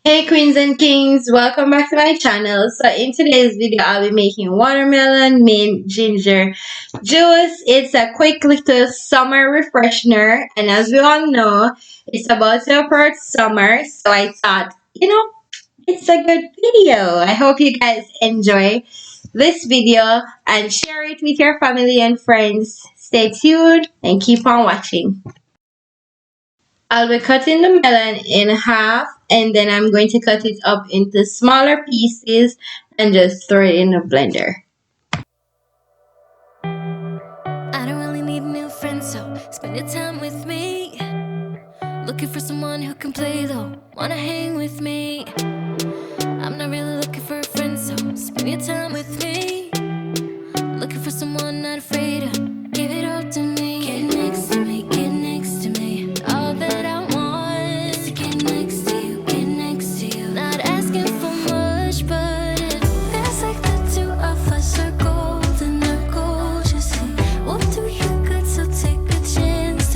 Hey queens and kings, welcome back to my channel. So in today's video, I'll be making watermelon mint ginger juice. It's a quick little summer refreshener, and as we all know, it's about to approach summer, so I thought, it's a good video. I hope you guys enjoy this video and share it with your family and friends. Stay tuned and keep on watching. I'll be cutting the melon in half, and then I'm going to cut it up into smaller pieces and just throw it in a blender. I don't really need a new friend, so spend your time with me. Looking for someone who can play though, wanna hang with me. I'm not really looking for a friend, so spend your time with me. Looking for someone not afraid to give it all to me. Get next to me, get next to me. All that I want is to get next to you, get next to you. Not asking for much, but it feels like the two of us are golden, are gold, you see. We'll do you good, so take a chance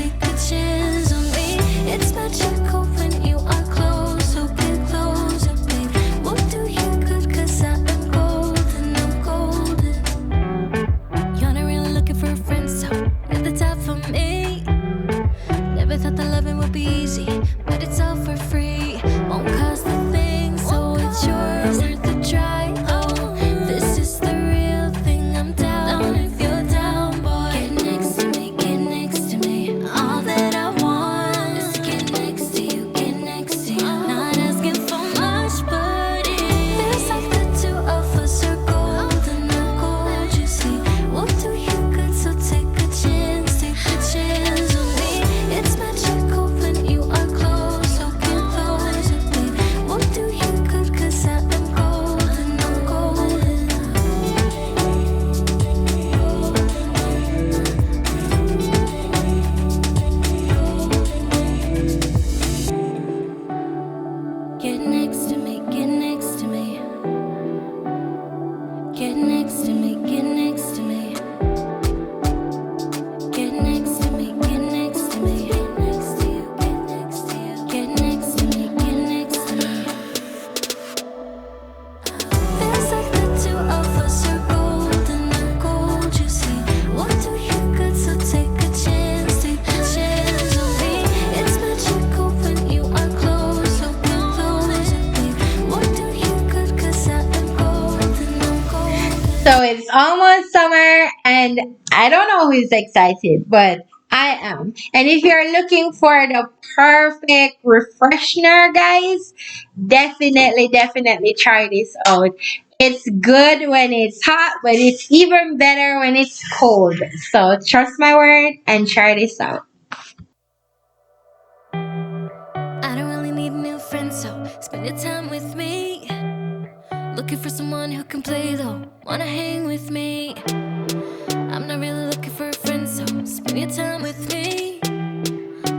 on me. It's magical when you are close, so get closer, babe. We'll do you good, cause I am golden, I'm golden. You're not really looking for a friend, so at the top for me. Never thought that loving would be easy, but it's all for free. Won't cost a thing, so it's yours, worth a try. Oh, this is the real thing, I'm down if you're down, boy. Get next to me, get next to me. All that I want is to get next to you, get next to you. Not asking for much, but it feels like the two of us are golden, are gold, you see. We'll do you good, so take a chance on me. It's magical when you are close, so get closer, babe. We'll do you good, cause I am golden, I'm golden. Get next to me, get next to me. Get next to me, get next to me. Get next to me, get next to me. Get next to you, get next to you. Get next to me, get next to me. Feels like the two of us are golden, are gold, you see. We'll do you good, so take a chance on me. It's magical when you are close, so get closer, babe. We'll do you good, cause I am golden, I'm golden. So it's almost summer, and I don't know who's excited, but I am. And if you're looking for the perfect refreshener, guys, definitely try this out. It's good when it's hot, but it's even better when it's cold. So trust my word and try this out. I don't really need a new friend, so spend your time with me. Looking for someone who can play though, wanna hang with me. I'm not really looking for a friend, so spend your time with me.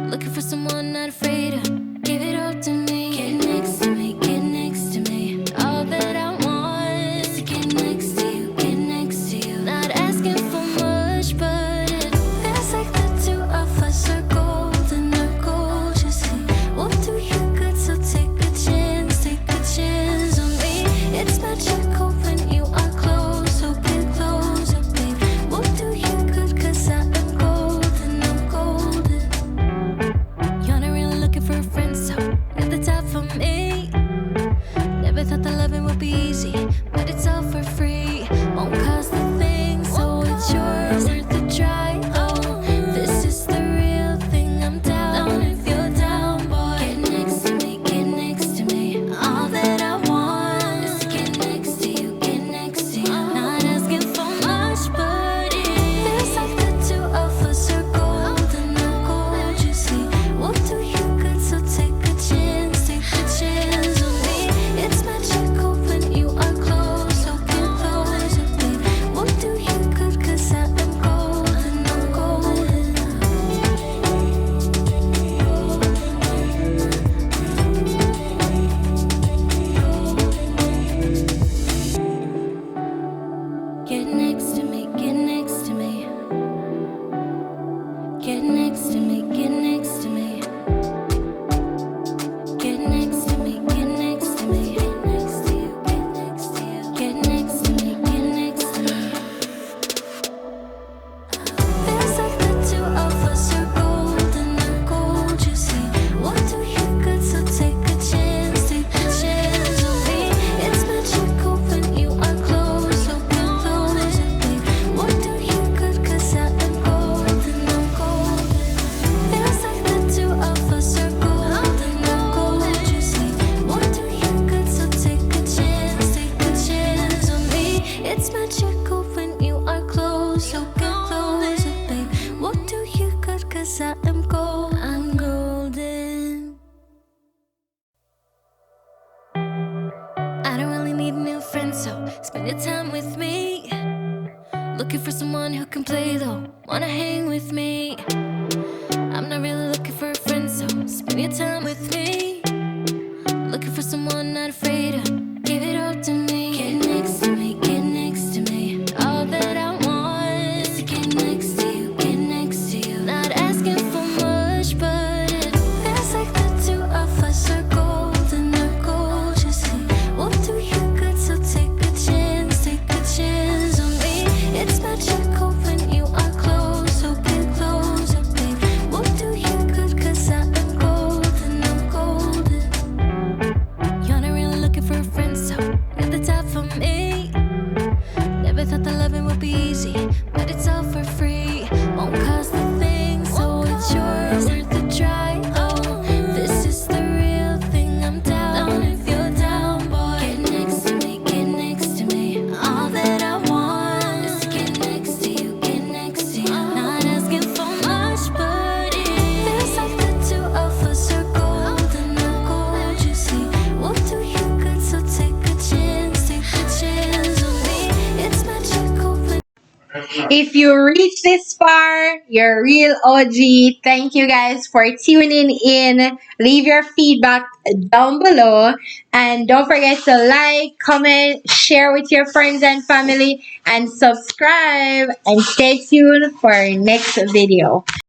Looking for someone not afraid to give it all to me. Get next to me, get next to me. All that I want is to get next to you, get next to you. Not asking for much, but it feels like the two of us are golden, are gold, you see. We'll do you good, so take a chance on me. It's magical when you are close, so get closer, babe. We'll do you good, cause I am golden, I'm golden. You're not really looking for a friend, so at the top for me. Never thought that loving would be easy, but it's all for free. Won't cost a thing, so it's yours, worth a try. Oh, this is the real thing, I'm down if you're down, boy. Get next to me, get next to me. All that I want is to get next to you, get next to you. Not asking for much, but it feels like the two of us are golden, are gold, you see. We'll do you good, so take a chance on me. It's magical when you are close, so get closer, babe. We'll do you good, cause I am golden, I'm golden. Get next to me, get next to me. Get next to me, get next to me. Get next to me, get next Looking for someone who can play though, wanna hang with me. I'm not really looking for a friend, so spend your time with me. Looking for someone not afraid to give it all to me. Get next to me, get next to me. All that I want is to get next to you, get next to you. Not asking for much, but it feels like the two of us are golden or gold. You see, we'll do you good, so take a chance on me. It's magical when you are close, so get closer, babe. We'll do you good, cause I am golden, I'm golden. You're not really looking for a friend, so at the top for me. Never thought that loving would be easy, but it's all for free. Won't cost a thing, so it's yours, worth the try. Oh, this is the real thing, I'm down if you're down, boy. Get next to me, get next to me. All that I want is to get next to you, get next to you. Not asking for much, but it feels like the two of us are golden or gold. You see, we'll do you good, so take a chance on me. It's magical when If you reach this far, you're a real OG. Thank you guys for tuning in. Leave your feedback down below. And don't forget to like, comment, share with your friends and family, and subscribe. And stay tuned for our next video.